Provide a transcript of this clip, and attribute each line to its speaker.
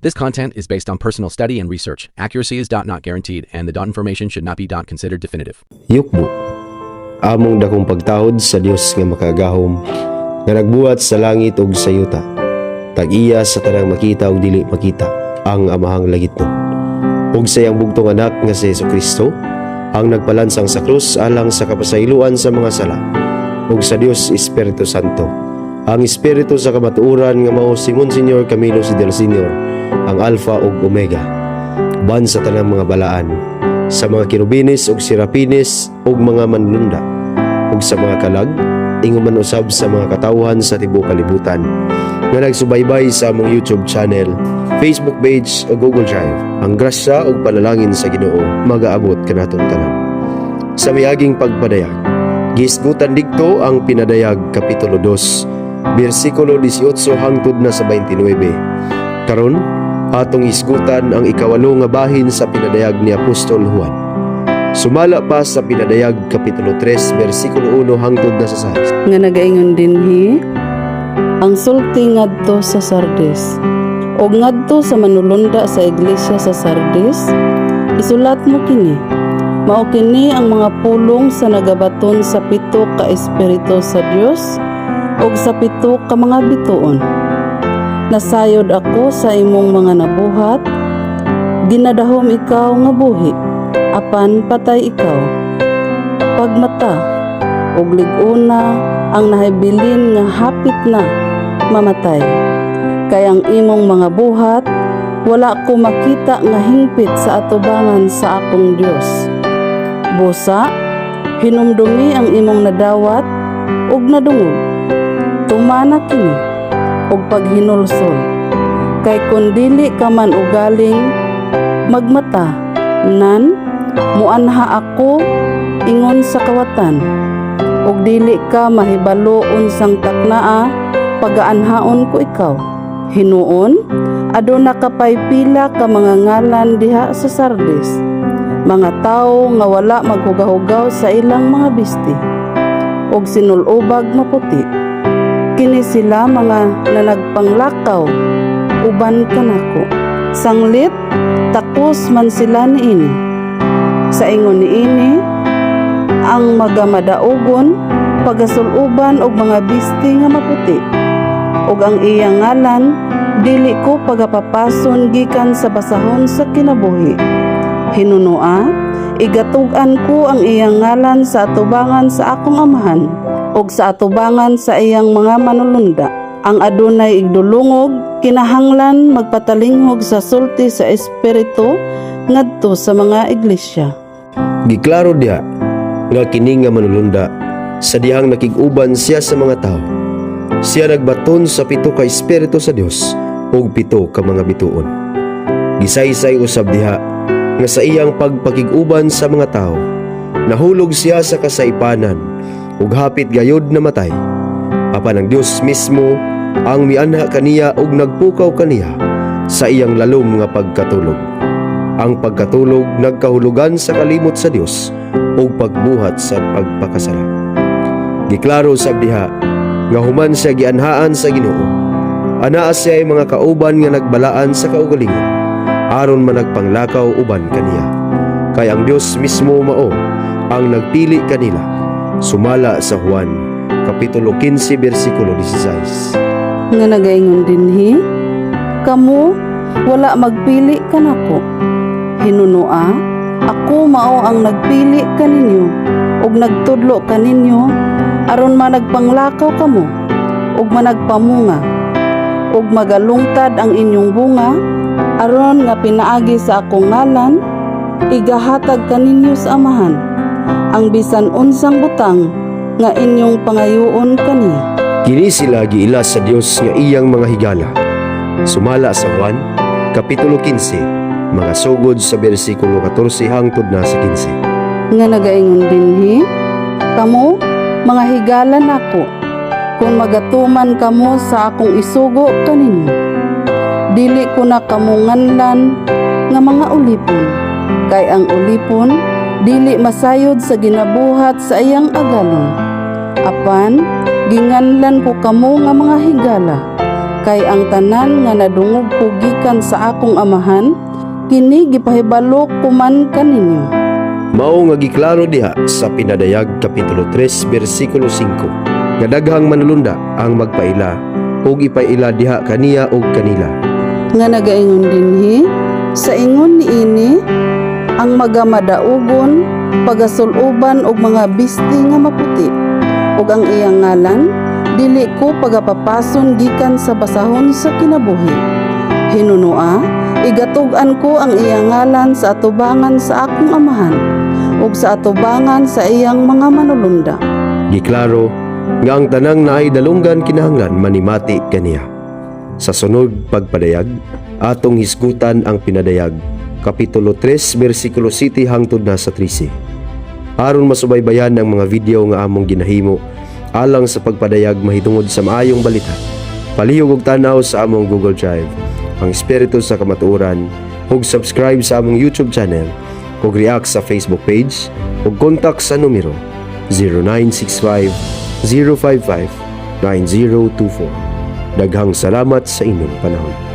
Speaker 1: This content is based on personal study and research. Accuracy is not guaranteed, and the information should not be considered definitive.
Speaker 2: Yukbo, among dakong pagtahod sa Dios nga makagahom, nga nagbuhat sa langit ug sa yuta. Tag-iya sa tanang makita ug dili makita, ang amahang langitnon. Ug sa iyang bugtong anak nga si Jesucristo, ang nagpalansang sa krus alang sa kapasayloan sa mga sala. Ug sa Dios Espiritu Santo, ang Espiritu sa kamatuoran nga mao si Monsignor Camilo C. del Senior, ang Alpha ug Omega, ban sa tanang mga balaan, sa mga kirubinis ug serapinis ug mga manlunda, ug sa mga kalag, ingon man usab sa mga katawhan sa tibuok kalibutan, nga nagsubaybay sa among YouTube channel, Facebook page ug Google Drive. Ang grasya ug panalangin sa Ginoo magaabot kanatong tanan. Sa miaging pagpadayag, gisgutan didto ang Pinadayag Kapitulo 2, bersikulo 18 hangtod na sa 29. Karon atong isgutan ang ikawalo nga bahin sa pinadayag ni Apostol Juan. Sumala pa sa Pinadayag Kapitulo 3, bersikulo 1 hangtod na sa 6.
Speaker 3: Nga nagaingon dinhi, ang sulti ngadto sa Sardis, o ngadto sa manulunda sa iglesia sa Sardis, isulat mo kini. Mao kini ang mga pulong sa nagabaton sa 7 ka espiritu sa Dios ug sa 7 ka mga bituon. Nasayod ako sa imong mga nabuhat, ginadahom ikaw nga buhi, apan patay ikaw. Pagmata ug lig-una ang nahibilin nga hapit na mamatay. Kay ang imong mga buhat, wala ko makita nga hingpit sa atubangan sa akong Dios. Busa, hinumdumi ang imong nadawat ug nadungog. Tumana kini ug paghinulsol, kay kun dili ka man ugaling magmata, nan muanha ako ingon sa kawatan, ug dili ka mahibalo unsang taknaa pagaanhaon ko ikaw. Hinuon aduna kapay pila ka mga ngalan diha sa Sardis, mga tawo nga wala maghugaw-hugaw sa ilang mga bisti ug sinulubag maputi. Kini sila mga nanagpanglakaw uban kanako. Sanglit takos man sila niini. Sa ingon niini ang magamadaogon pagasuluban og mga bisti nga maputi. Ug ang iyang ngalan dili ko pagapapason gikan sa basahon sa kinabuhi. Hinunoa, igatug-an ko ang iyang ngalan sa atubangan sa akong amahan ug sa atubangan sa iyang mga manulunda. Ang adunay igdulungog kinahanglan magpatalinghog sa sulti sa espiritu ngadto sa mga iglesia.
Speaker 2: Giklaro diha nga kini nga manulunda sa dihang nakig-uban siya sa mga tao. Siya nagbaton sa 7 ka espiritu sa Dios ug 7 ka mga bituon. Gisaysay usab diha nga sa iyang pagpakig-uban sa mga tao, nahulog siya sa kasaypanan ug hapit gayod na matay. Apan ang Dios mismo ang mianha kaniya ug nagpukaw kaniya sa iyang lalom nga pagkatulog. Ang pagkatulog nagkahulugan sa kalimot sa Dios ug pagbuhat sa pagpakasala. Giklaro sa diha nga human siya gianhaan sa Ginoo, anaa siya ay mga kauban nga nagbalaan sa kaugalingon, aron man nagpanglakaw uban kaniya. Kay ang Dios mismo mao ang nagpili kanila. Sumala sa Juan Kapitulo 15, bersikulo 16.
Speaker 3: Nga nagaingon dinhi, kamo wala magpili kanako. Hinunoa, ako mao ang nagpili kaninyo ug nagtudlo kaninyo aron managpanglakaw kamo ug managpamunga ug magalungtad ang inyong bunga, aron nga pinaagi sa akong ngalan igahatag kaninyo sa amahan ang bisan unsang butang nga inyong pangayuon kaniya.
Speaker 2: Kini sila giila sa Dios nga iyang mga higala. Sumala sa Juan Kapitulo 15, mga sugod sa bersikulo 14 hangtod na sa 15.
Speaker 3: Nga nagaingon dinhi, kamo mga higala nako, kung magatuman kamo sa akong isugo kaninyo, dili ko na kamo nganlan nga mga ulipon, kay ang ulipon dili masayod sa ginabuhat sa iyang agalon. Apan ginganlan ko kamo nga mga higala, Kay ang tanan nga nadungog ko gikan sa akong amahan, kini gipahibalo ko man kaninyo.
Speaker 2: Mao nga giklaro diha sa Pinadayag Kapitulo 3 versikulo 5. Nga daghang manulunda ang magpaila ug ipaila diha kaniya ug kanila.
Speaker 3: Nga nagaingon dinhi, sa ingon niini ang magamadaugon, pagasuluban og mga bisti nga maputi, ug ang iyang ngalan dili ko pagapapason gikan sa basahon sa kinabuhi. Hinunua, igatug-an ko ang iyang ngalan sa atubangan sa akong amahan ug sa atubangan sa iyang mga manulunda.
Speaker 2: Giklaro nga ang tanang naay dalunggan kinahanglan manimati kaniya. Sa sunod pagpadayag, atong hisgutan ang Pinadayag Kapitulo 3 versikulo 7 hangtod na sa 13. Aron masubaybayan ang mga video nga among ginahimo alang sa pagpadayag mahitungod sa maayong balita, palihog og tanaw sa among Google Drive, ang Espiritu sa Kamatuoran, ug subscribe sa among YouTube channel, ug react sa Facebook page, ug kontak sa numero 0965-055-9024. Daghang salamat sa inyong panahon.